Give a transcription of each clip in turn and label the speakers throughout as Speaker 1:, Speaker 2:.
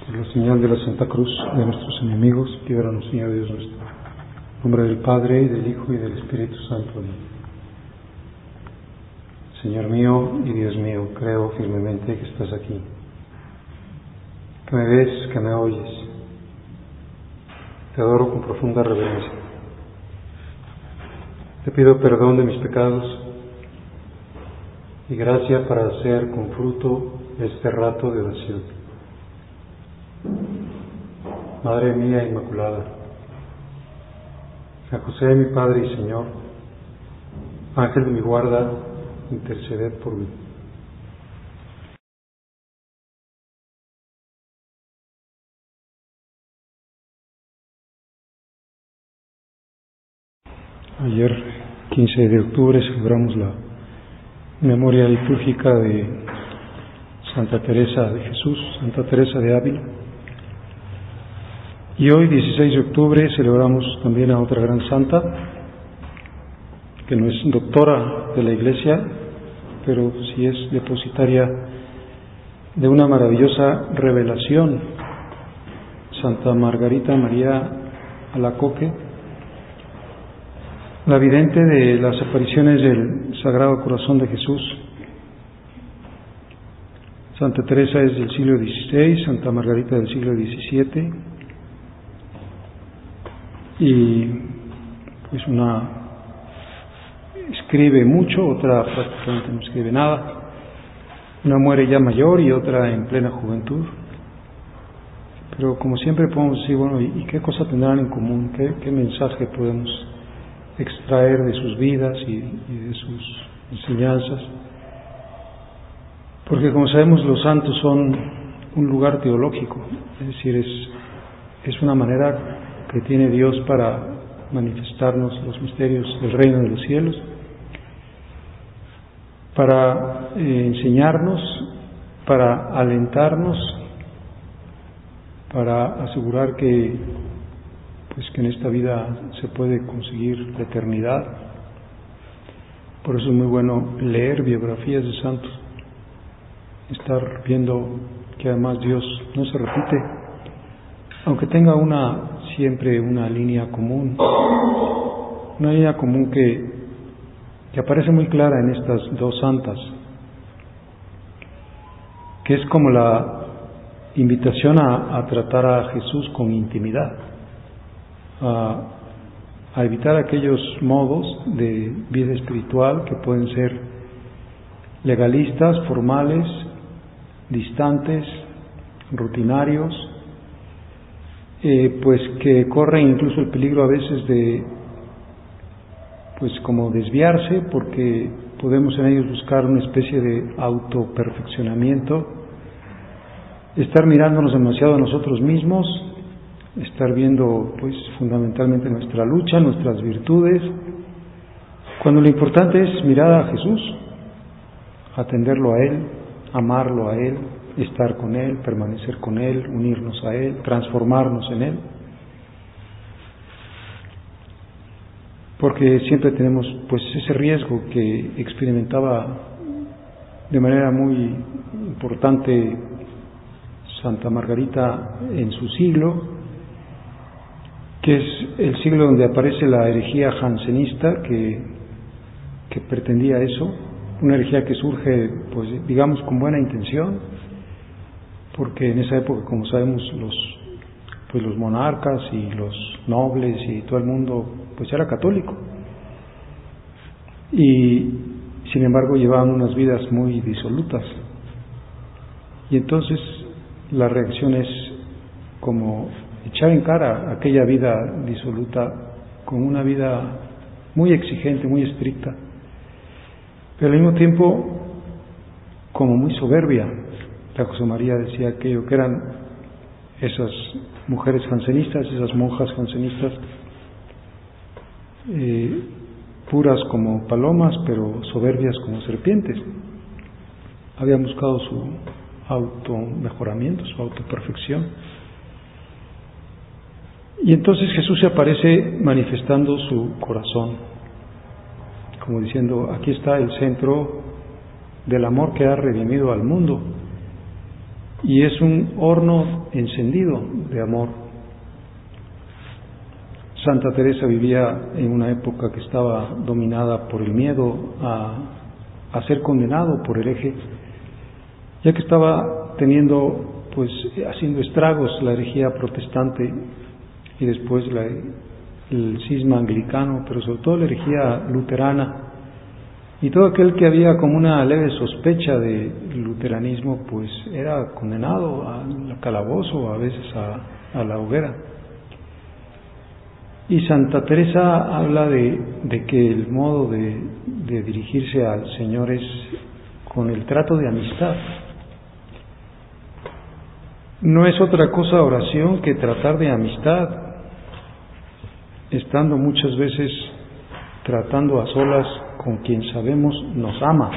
Speaker 1: Por la señal de la Santa Cruz de nuestros enemigos, líbranos, Señor Dios nuestro. En nombre del Padre, y del Hijo, y del Espíritu Santo. Amén. Señor mío y Dios mío, creo firmemente que estás aquí, que me ves, que me oyes. Te adoro con profunda reverencia. Te pido perdón de mis pecados y gracia para hacer con fruto este rato de oración. Madre mía Inmaculada, San José, mi Padre y Señor, Ángel de mi guarda, interceded por mí. Ayer, 15 de octubre, celebramos la memoria litúrgica de Santa Teresa de Jesús, Santa Teresa de Ávila. Y hoy, 16 de octubre, celebramos también a otra gran santa, que no es doctora de la Iglesia, pero sí es depositaria de una maravillosa revelación, Santa Margarita María Alacoque, la vidente de las apariciones del Sagrado Corazón de Jesús. Santa Teresa es del siglo XVI, Santa Margarita del siglo XVII, y pues una escribe mucho, otra prácticamente no escribe nada. Una muere ya mayor y otra en plena juventud. Pero como siempre podemos decir, bueno, ¿y qué cosa tendrán en común? ¿Qué mensaje podemos extraer de sus vidas y de sus enseñanzas? Porque como sabemos, los santos son un lugar teológico, es decir, es una manera que tiene Dios para manifestarnos los misterios del reino de los cielos, para enseñarnos, para alentarnos, para asegurar que en esta vida se puede conseguir la eternidad. Por eso es muy bueno leer biografías de santos, estar viendo que además Dios no se repite, aunque tenga siempre una línea común, que aparece muy clara en estas dos santas, que es como la invitación a tratar a Jesús con intimidad, a evitar aquellos modos de vida espiritual que pueden ser legalistas, formales, distantes, rutinarios, pues que corren incluso el peligro a veces de como desviarse, porque podemos en ellos buscar una especie de autoperfeccionamiento, estar mirándonos demasiado a nosotros mismos, estar viendo fundamentalmente nuestra lucha, nuestras virtudes, cuando lo importante es mirar a Jesús, atenderlo a Él, amarlo a Él, estar con Él, permanecer con Él, unirnos a Él, transformarnos en Él. Porque siempre tenemos ese riesgo que experimentaba de manera muy importante Santa Margarita en su siglo, que es el siglo donde aparece la herejía jansenista que pretendía eso, una herejía que surge digamos con buena intención, porque en esa época, como sabemos, los monarcas y los nobles y todo el mundo era católico, y sin embargo llevaban unas vidas muy disolutas, y entonces la reacción es como echar en cara aquella vida disoluta con una vida muy exigente, muy estricta, pero al mismo tiempo como muy soberbia. La José María decía aquello, que eran esas mujeres jansenistas, esas monjas jansenistas, puras como palomas, pero soberbias como serpientes. Habían buscado su automejoramiento, su autoperfección. Y entonces Jesús se aparece manifestando su corazón, como diciendo, aquí está el centro del amor que ha redimido al mundo. y es un horno encendido de amor. Santa Teresa vivía en una época que estaba dominada por el miedo a ser condenado por hereje, ya que estaba haciendo estragos la herejía protestante y después el cisma anglicano, pero sobre todo la herejía luterana, y todo aquel que había como una leve sospecha de luteranismo pues era condenado al calabozo, a veces a la hoguera. Y Santa Teresa habla de que el modo de dirigirse al Señor es con el trato de amistad. No es otra cosa oración que tratar de amistad, estando muchas veces tratando a solas con quien sabemos nos ama.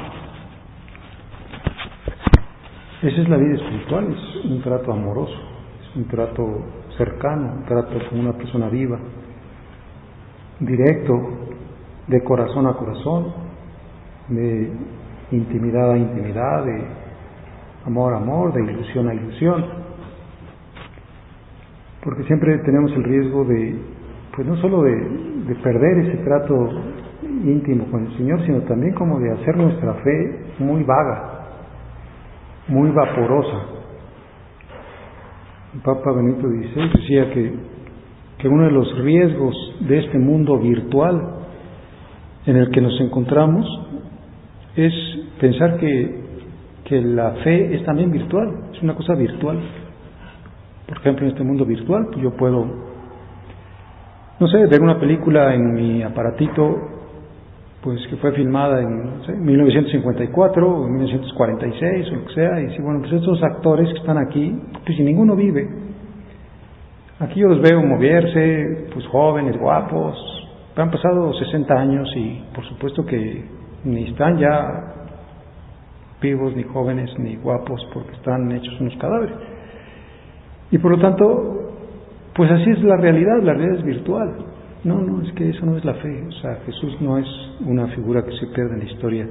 Speaker 1: Esa es la vida espiritual, es un trato amoroso, es un trato cercano, un trato con una persona viva, directo, de corazón a corazón, de intimidad a intimidad, de amor a amor, de ilusión a ilusión. Porque siempre tenemos el riesgo no solo de perder ese trato íntimo con el Señor, sino también como de hacer nuestra fe muy vaga, muy vaporosa. El Papa Benedicto XVI decía que uno de los riesgos de este mundo virtual en el que nos encontramos es pensar que la fe es también virtual, es una cosa virtual. Por ejemplo, en este mundo virtual yo puedo, ver una película en mi aparatito, pues que fue filmada en 1954 o 1946 o lo que sea, y decir, bueno, pues estos actores que están aquí, pues si ninguno vive, aquí yo los veo moverse, pues jóvenes, guapos, han pasado 60 años y por supuesto que ni están ya vivos, ni jóvenes, ni guapos, porque están hechos unos cadáveres. Y por lo tanto, pues así es la realidad es virtual. No, es que eso no es la fe. O sea, Jesús no es una figura que se pierde en la historia.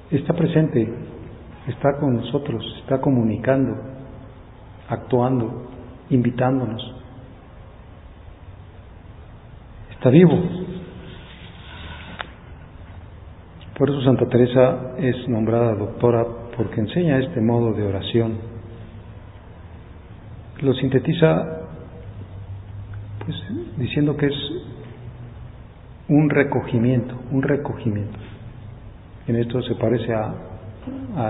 Speaker 1: Está presente, está con nosotros, está comunicando, actuando, invitándonos. Está vivo. Por eso Santa Teresa es nombrada doctora, porque enseña este modo de oración. Lo sintetiza pues diciendo que es un recogimiento. En esto se parece a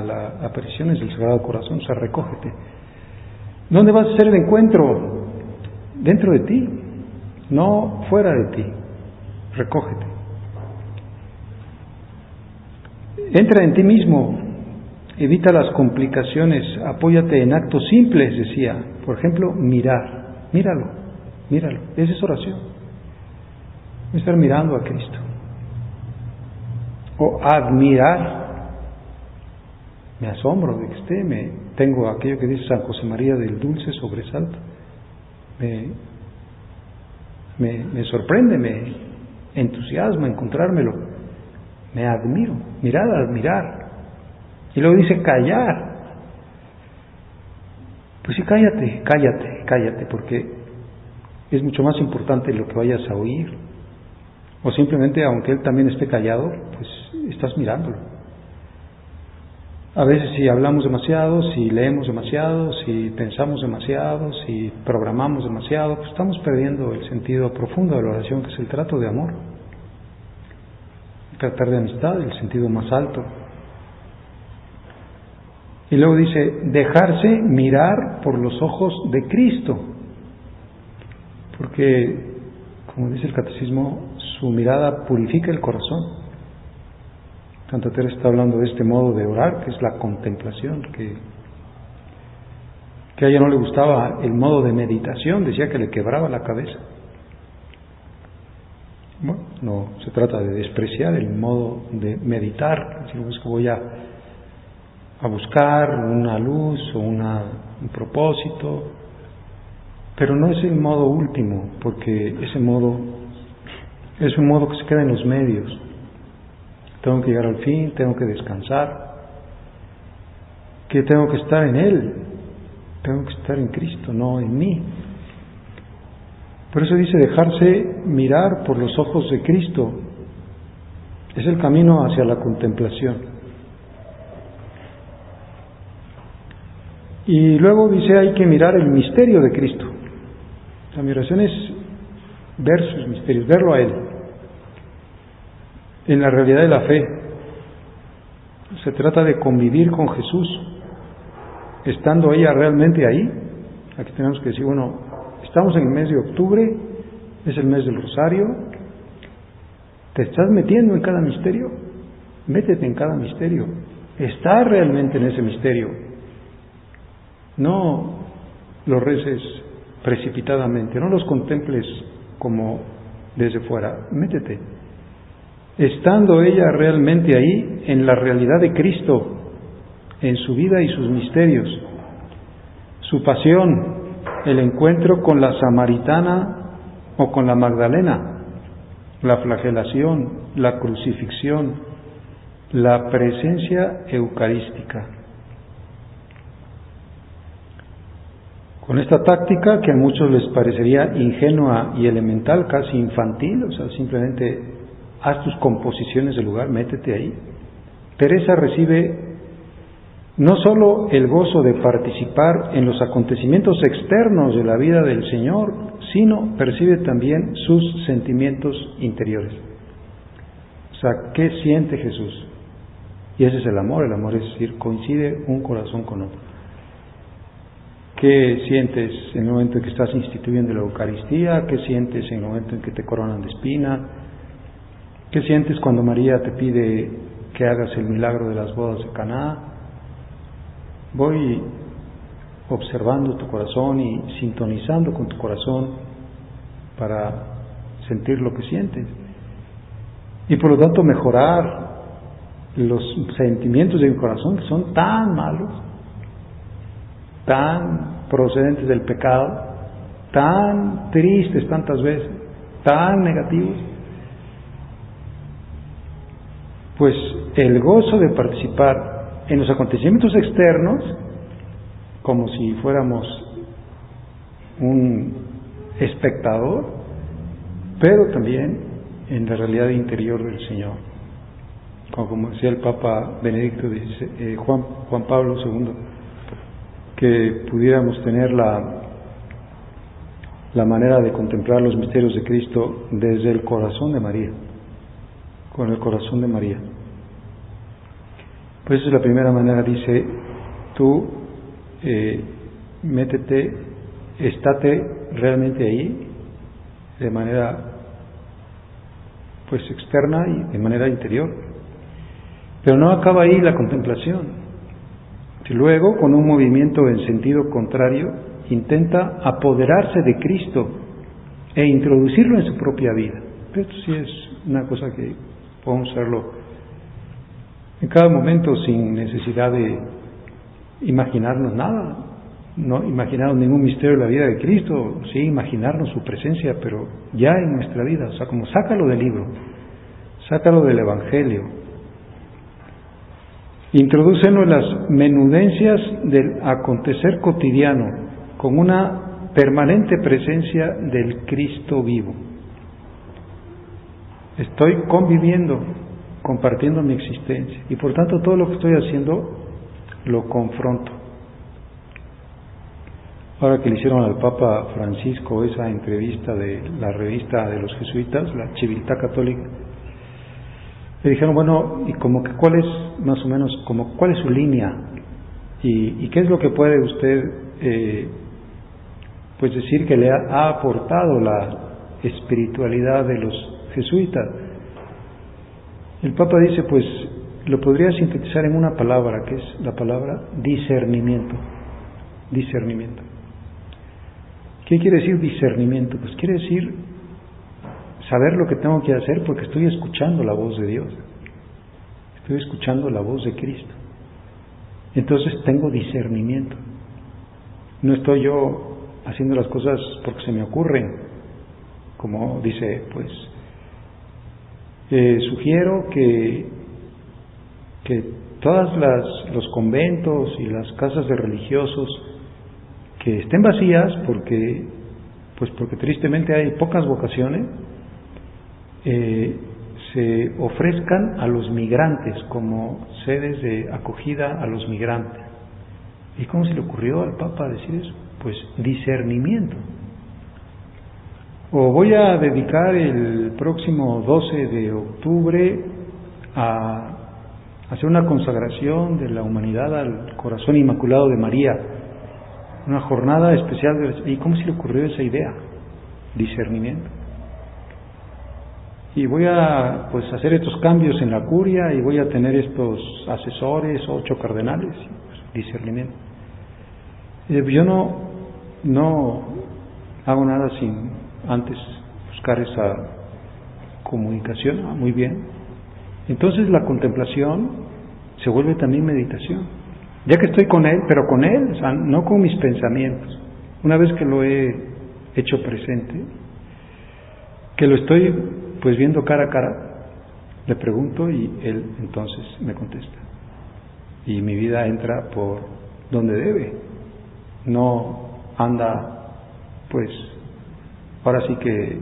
Speaker 1: las apariciones del Sagrado Corazón. O sea, recógete. ¿Dónde vas a hacer el encuentro? Dentro de ti, no fuera de ti. Recógete. Entra en ti mismo, evita las complicaciones, apóyate en actos simples, decía. Por ejemplo, míralo, esa es oración. Estar mirando a Cristo. O admirar, me asombro de que tengo aquello que dice San José María del dulce sobresalto. Me sorprende, me entusiasma encontrármelo. Me admiro, admirar. Y luego dice callar. Pues sí, cállate, porque es mucho más importante lo que vayas a oír. O simplemente, aunque él también esté callado, pues estás mirándolo. A veces si hablamos demasiado, si leemos demasiado, si pensamos demasiado, si programamos demasiado, pues estamos perdiendo el sentido profundo de la oración, que es el trato de amor. Tratar de amistad, el sentido más alto. Y luego dice, dejarse mirar por los ojos de Cristo. Porque, como dice el Catecismo, su mirada purifica el corazón. Santa Teresa está hablando de este modo de orar, que es la contemplación, que a ella no le gustaba el modo de meditación, decía que le quebraba la cabeza. Bueno, no se trata de despreciar el modo de meditar, sino es que voy a buscar una luz o un propósito, pero no es el modo último, porque ese modo es un modo que se queda en los medios. Tengo que llegar al fin, tengo que descansar. que tengo que estar en Él, tengo que estar en Cristo, no en mí. Por eso dice dejarse mirar por los ojos de Cristo. Es el camino hacia la contemplación. Y luego dice hay que mirar el misterio de Cristo. La oración es ver sus misterios, verlo a Él, en la realidad de la fe. Se trata de convivir con Jesús, estando ella realmente ahí. Aquí tenemos que decir, bueno, estamos en el mes de octubre, es el mes del Rosario. ¿Te estás metiendo en cada misterio? Métete en cada misterio. Estás realmente en ese misterio. No los reces precipitadamente, no los contemples como desde fuera. Métete. Estando ella realmente ahí, en la realidad de Cristo, en su vida y sus misterios, su pasión, el encuentro con la samaritana o con la Magdalena, la flagelación, la crucifixión, la presencia eucarística. Con esta táctica que a muchos les parecería ingenua y elemental, casi infantil, o sea, simplemente haz tus composiciones del lugar, métete ahí. Teresa recibe no solo el gozo de participar en los acontecimientos externos de la vida del Señor, sino percibe también sus sentimientos interiores. O sea, ¿qué siente Jesús? Y ese es el amor es decir, coincide un corazón con otro. ¿Qué sientes en el momento en que estás instituyendo la Eucaristía? ¿Qué sientes en el momento en que te coronan de espina? ¿Qué sientes cuando María te pide que hagas el milagro de las bodas de Caná? Voy observando tu corazón y sintonizando con tu corazón para sentir lo que sientes. Y por lo tanto mejorar los sentimientos de mi corazón que son tan malos, tan procedentes del pecado, tan tristes tantas veces, tan negativos. Pues el gozo de participar en los acontecimientos externos, como si fuéramos un espectador, pero también en la realidad interior del Señor. Como decía el Papa Benedicto Juan Pablo II, que pudiéramos tener la manera de contemplar los misterios de Cristo desde el corazón de María, con el corazón de María. Pues esa es la primera manera, dice, tú métete, estate realmente ahí, de manera pues externa y de manera interior. Pero no acaba ahí la contemplación. Y luego, con un movimiento en sentido contrario, intenta apoderarse de Cristo e introducirlo en su propia vida. Esto sí es una cosa que podemos hacerlo en cada momento sin necesidad de imaginarnos nada, no imaginarnos ningún misterio de la vida de Cristo, sí imaginarnos su presencia, pero ya en nuestra vida, o sea, como sácalo del libro, sácalo del Evangelio, introdúcelo en las menudencias del acontecer cotidiano, con una permanente presencia del Cristo vivo. Estoy conviviendo, compartiendo mi existencia, y por tanto todo lo que estoy haciendo lo confronto. Ahora que le hicieron al Papa Francisco esa entrevista de la revista de los jesuitas, la Civiltà Católica, le dijeron, bueno, y como que cuál es más o menos, como cuál es su línea y qué es lo que puede usted pues decir que le ha aportado la espiritualidad de los jesuitas. El Papa dice, pues lo podría sintetizar en una palabra, que es la palabra discernimiento. Discernimiento. ¿Qué quiere decir discernimiento? Pues quiere decir saber lo que tengo que hacer porque estoy escuchando la voz de Dios. Estoy escuchando la voz de Cristo. Entonces tengo discernimiento. No estoy yo haciendo las cosas porque se me ocurren. Como dice, pues, sugiero que todas los conventos y las casas de religiosos que estén vacías porque tristemente hay pocas vocaciones, se ofrezcan a los migrantes como sedes de acogida a los migrantes. ¿Y cómo se le ocurrió al Papa decir eso? Pues discernimiento. O voy a dedicar el próximo 12 de octubre a hacer una consagración de la humanidad al corazón inmaculado de María, una jornada especial. ¿Y cómo se le ocurrió esa idea? Discernimiento. Y voy a hacer estos cambios en la curia y voy a tener estos asesores, 8 cardenales, discernimiento. Yo no hago nada sin antes buscar esa comunicación. Muy bien. Entonces la contemplación se vuelve también meditación. Ya que estoy con Él, pero con Él, o sea, no con mis pensamientos. Una vez que lo he hecho presente, que lo estoy viendo cara a cara, le pregunto y Él entonces me contesta. Y mi vida entra por donde debe. No anda, ahora sí que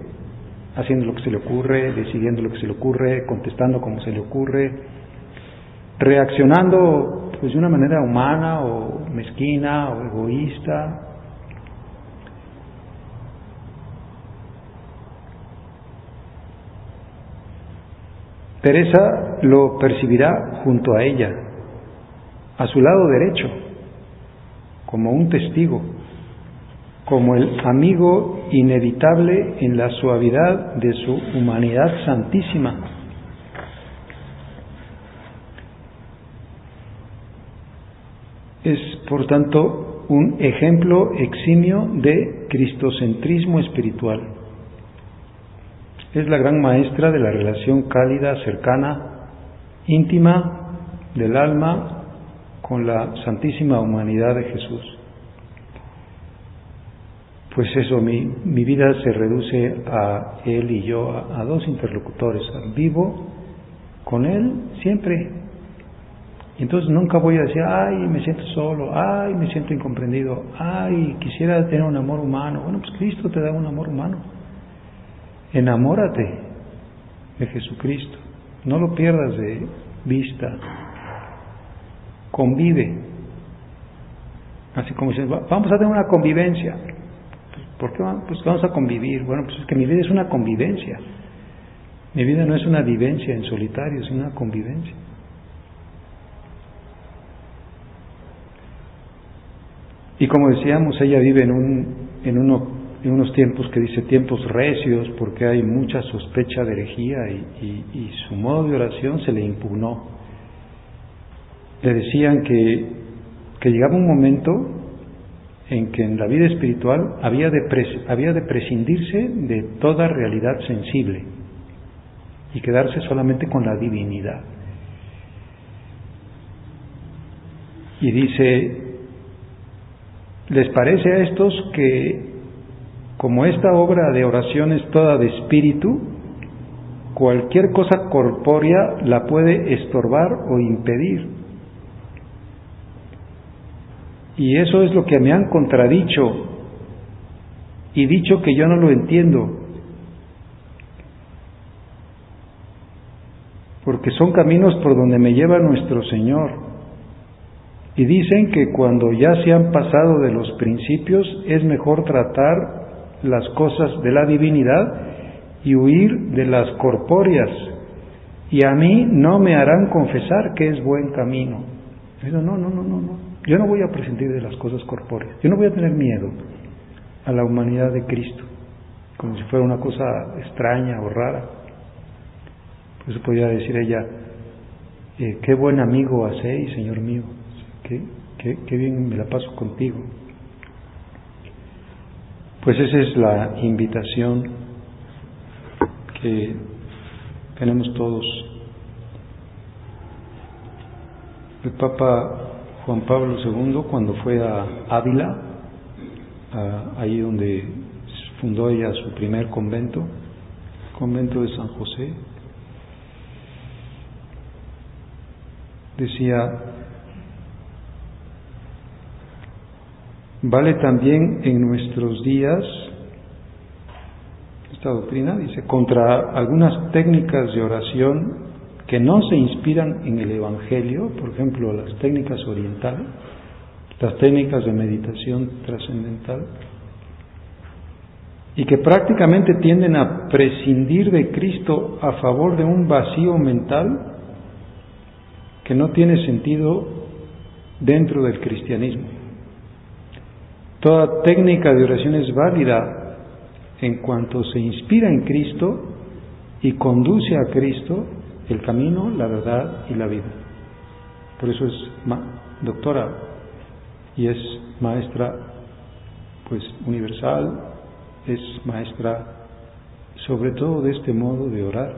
Speaker 1: haciendo lo que se le ocurre, decidiendo lo que se le ocurre, contestando como se le ocurre, reaccionando de una manera humana o mezquina o egoísta. Teresa lo percibirá junto a ella, a su lado derecho, como un testigo, como el amigo inevitable en la suavidad de su humanidad santísima. Es, por tanto, un ejemplo eximio de cristocentrismo espiritual. Es la gran maestra de la relación cálida, cercana, íntima del alma con la santísima humanidad de Jesús. Pues eso, mi vida se reduce a Él y yo, a 2 interlocutores. Vivo con Él siempre. Y entonces nunca voy a decir, ay, me siento solo, ay, me siento incomprendido, ay, quisiera tener un amor humano. Bueno, pues Cristo te da un amor humano. Enamórate de Jesucristo, no lo pierdas de vista, convive, así como dicen, vamos a tener una convivencia. ¿Por qué vamos a convivir? Bueno, pues es que mi vida es una convivencia, mi vida no es una vivencia en solitario, es una convivencia. Y como decíamos, ella vive en unos tiempos que dice tiempos recios, porque hay mucha sospecha de herejía y su modo de oración se le impugnó. Le decían que llegaba un momento en que en la vida espiritual había de prescindirse de toda realidad sensible y quedarse solamente con la divinidad. Y dice, ¿les parece a estos que como esta obra de oración es toda de espíritu, cualquier cosa corpórea la puede estorbar o impedir? Y eso es lo que me han contradicho y dicho que yo no lo entiendo, porque son caminos por donde me lleva nuestro Señor. Y dicen que cuando ya se han pasado de los principios es mejor tratar las cosas de la divinidad y huir de las corpóreas, y a mí no me harán confesar que es buen camino. Pero no, yo no voy a prescindir de las cosas corpóreas, yo no voy a tener miedo a la humanidad de Cristo, como si fuera una cosa extraña o rara. Por eso podría decir ella, qué buen amigo hacéis, Señor mío, qué bien me la paso contigo. Pues esa es la invitación que tenemos todos. El Papa Juan Pablo II, cuando fue a Ávila, ahí donde fundó ella su primer convento, el convento de San José, decía, vale también en nuestros días, esta doctrina dice, contra algunas técnicas de oración que no se inspiran en el Evangelio, por ejemplo, las técnicas orientales, las técnicas de meditación trascendental, y que prácticamente tienden a prescindir de Cristo a favor de un vacío mental que no tiene sentido dentro del cristianismo. Toda técnica de oración es válida en cuanto se inspira en Cristo y conduce a Cristo, el camino, la verdad y la vida. Por eso es doctora y es maestra pues universal, es maestra sobre todo de este modo de orar.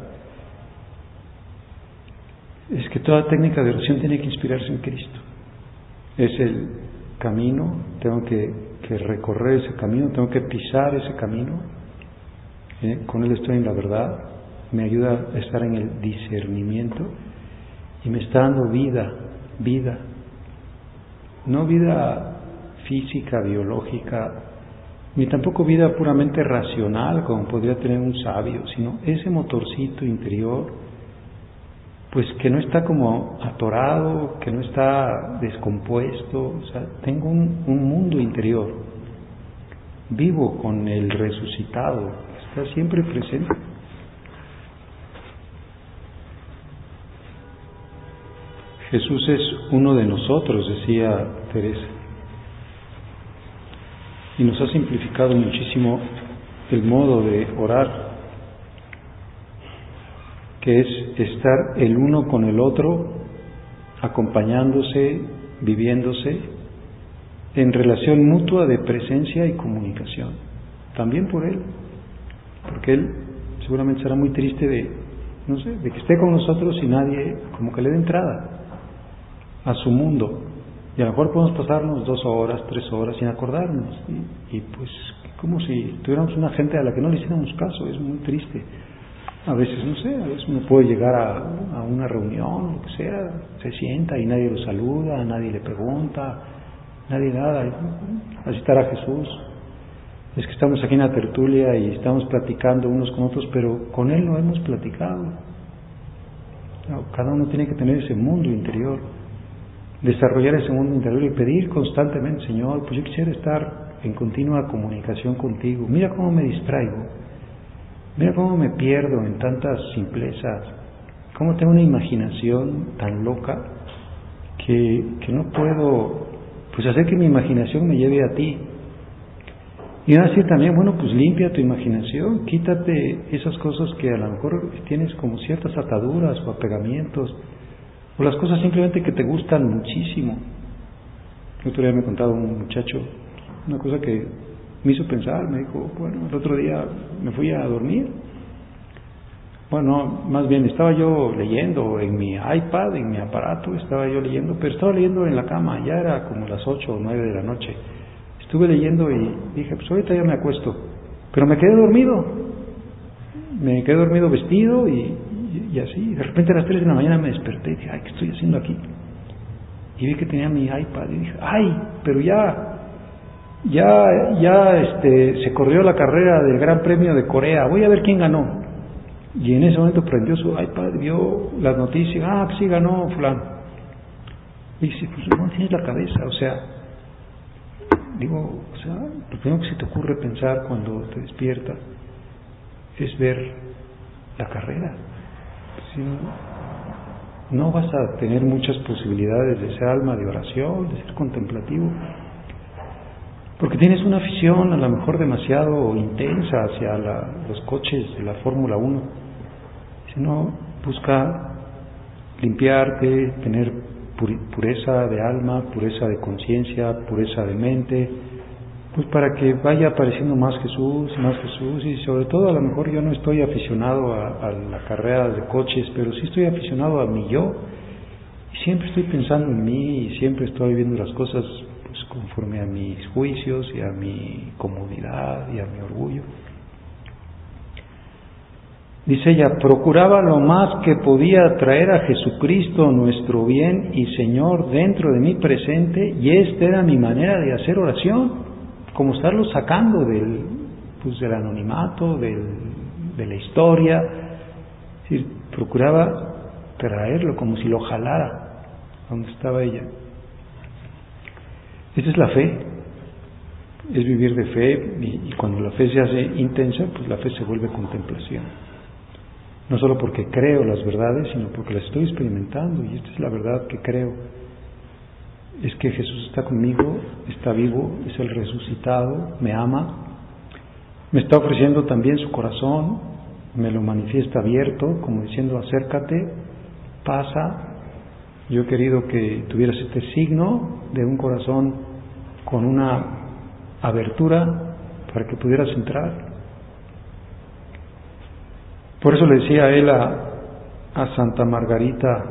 Speaker 1: Es que toda técnica de oración tiene que inspirarse en Cristo. Es el camino, tengo que recorrer ese camino, tengo que pisar ese camino. Con Él estoy en la verdad, me ayuda a estar en el discernimiento y me está dando vida, no vida física, biológica, ni tampoco vida puramente racional como podría tener un sabio, sino ese motorcito interior, pues que no está como atorado, que no está descompuesto, o sea, tengo un mundo interior, vivo con el resucitado, está siempre presente. Jesús es uno de nosotros, decía Teresa, y nos ha simplificado muchísimo el modo de orar, que es estar el uno con el otro, acompañándose, viviéndose, en relación mutua de presencia y comunicación, también por Él, porque Él seguramente será muy triste de que esté con nosotros y nadie como que le dé entrada a su mundo, y a lo mejor podemos pasarnos 2 horas, 3 horas sin acordarnos, y pues como si tuviéramos una gente a la que no le hiciéramos caso. Es muy triste. A veces, a veces uno puede llegar a una reunión, lo que sea, se sienta y nadie lo saluda, nadie le pregunta, nadie nada. Así estará Jesús. Es que estamos aquí en la tertulia y estamos platicando unos con otros, pero con Él no hemos platicado. Cada uno tiene que tener ese mundo interior, desarrollar ese mundo interior y pedir constantemente, Señor, pues yo quisiera estar en continua comunicación contigo. Mira cómo me distraigo, mira cómo me pierdo en tantas simplezas, cómo tengo una imaginación tan loca que no puedo pues hacer que mi imaginación me lleve a ti. Y así también, pues limpia tu imaginación, quítate esas cosas que a lo mejor tienes como ciertas ataduras o apegamientos, o las cosas simplemente que te gustan muchísimo. El otro día me contaba un muchacho una cosa que me hizo pensar. Me dijo, el otro día me fui a dormir. Más bien estaba yo leyendo en mi iPad, en mi aparato, estaba yo leyendo, pero estaba leyendo en la cama, ya era como las 8 o 9 de la noche. Estuve leyendo y dije, pues ahorita ya me acuesto, pero me quedé dormido vestido y así. De repente a las 3 de la mañana me desperté y dije, ¿qué estoy haciendo aquí? Y vi que tenía mi iPad y dije, pero se corrió la carrera del Gran Premio de Corea, voy a ver quién ganó. Y en ese momento prendió su iPad, vio las noticias, que sí ganó fulano. Y dice, pues no tienes la cabeza, lo primero que se te ocurre pensar cuando te despiertas es ver la carrera. Si no vas a tener muchas posibilidades de ser alma de oración, de ser contemplativo, porque tienes una afición a lo mejor demasiado intensa hacia los coches de la Fórmula 1. Si no, busca limpiarte, tener pureza de alma, pureza de conciencia, pureza de mente, pues para que vaya apareciendo más Jesús, y sobre todo a lo mejor yo no estoy aficionado a la carrera de coches, pero sí estoy aficionado a mi yo, y siempre estoy pensando en mí, y siempre estoy viendo las cosas pues conforme a mis juicios y a mi comodidad y a mi orgullo. Dice ella, procuraba lo más que podía traer a Jesucristo, nuestro bien y Señor, dentro de mi presente, y esta era mi manera de hacer oración, como estarlo sacando del anonimato, de la historia. Es decir, procuraba traerlo como si lo jalara donde estaba ella. Esa es la fe, es vivir de fe, y cuando la fe se hace intensa, pues la fe se vuelve contemplación. No solo porque creo las verdades, sino porque las estoy experimentando, y esta es la verdad que creo. Es que Jesús está conmigo, está vivo, es el resucitado, me ama, me está ofreciendo también su corazón, me lo manifiesta abierto, como diciendo, acércate, pasa. Yo he querido que tuvieras este signo de un corazón con una abertura para que pudieras entrar. Por eso le decía a él a Santa Margarita,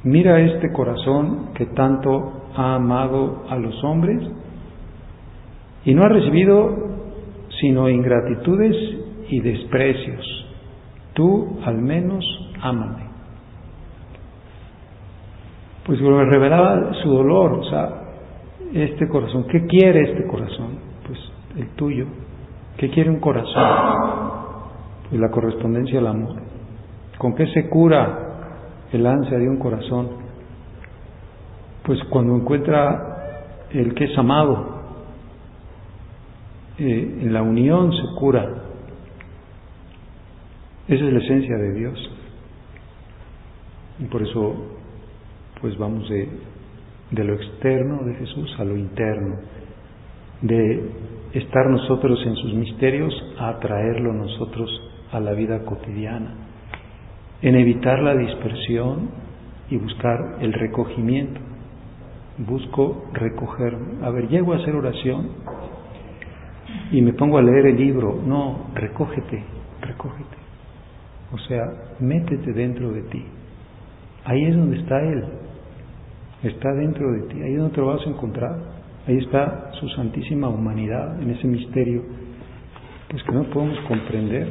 Speaker 1: mira este corazón que tanto ha amado a los hombres y no ha recibido sino ingratitudes y desprecios. Tú al menos ámame. Pues me revelaba su dolor, o sea, este corazón. ¿Qué quiere este corazón? Pues el tuyo. ¿Qué quiere un corazón? Pues la correspondencia al amor. ¿Con qué se cura el ansia de un corazón? Pues cuando encuentra el que es amado. En la unión se cura. Esa es la esencia de Dios. Y por eso pues vamos de lo externo de Jesús a lo interno, de estar nosotros en sus misterios a atraerlo nosotros a la vida cotidiana, en evitar la dispersión y buscar el recogimiento. Busco recogerme. A ver, llego a hacer oración y me pongo a leer el libro. No, recógete. O sea, métete dentro de ti. Ahí es donde está Él. Está dentro de ti. Ahí es donde te lo vas a encontrar. Ahí está su santísima humanidad, en ese misterio pues que no podemos comprender.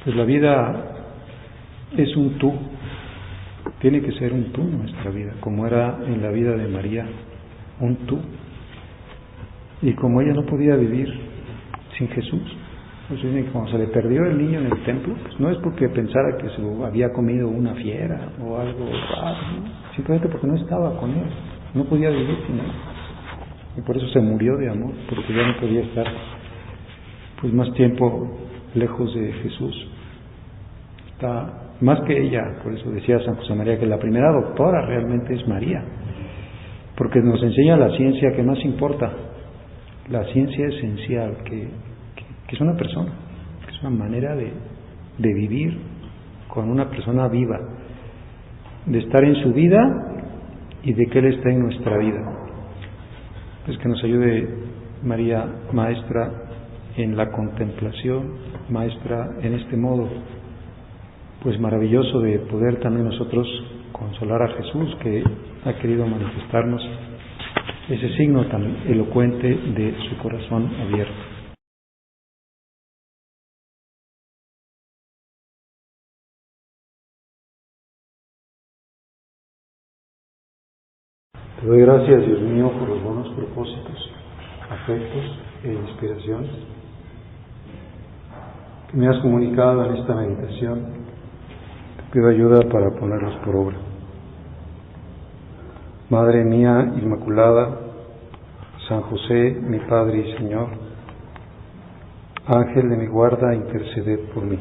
Speaker 1: Pues la vida es un tú. Tiene que ser un tú nuestra vida, como era en la vida de María, un tú. Y como ella no podía vivir sin Jesús, pues dicen que cuando se le perdió el niño en el templo, pues no es porque pensara que se había comido una fiera o algo raro, ¿no? Simplemente porque no estaba con él, no podía vivir sin él. Y por eso se murió de amor, porque ya no podía estar pues más tiempo lejos de Jesús. Está más que ella, por eso decía San José María que la primera doctora realmente es María, porque nos enseña la ciencia que más importa, la ciencia esencial, que es una persona, que es una manera de vivir con una persona viva, de estar en su vida y de que Él esté en nuestra vida. Pues que nos ayude María, maestra en la contemplación, maestra en este modo pues maravilloso de poder también nosotros consolar a Jesús, que ha querido manifestarnos ese signo tan elocuente de su corazón abierto. Te doy gracias, Dios mío, por los buenos propósitos, afectos e inspiraciones que me has comunicado en esta meditación. Te pido ayuda para ponerlos por obra. Madre mía Inmaculada, San José, mi Padre y Señor, Ángel de mi guarda, interceded por mí.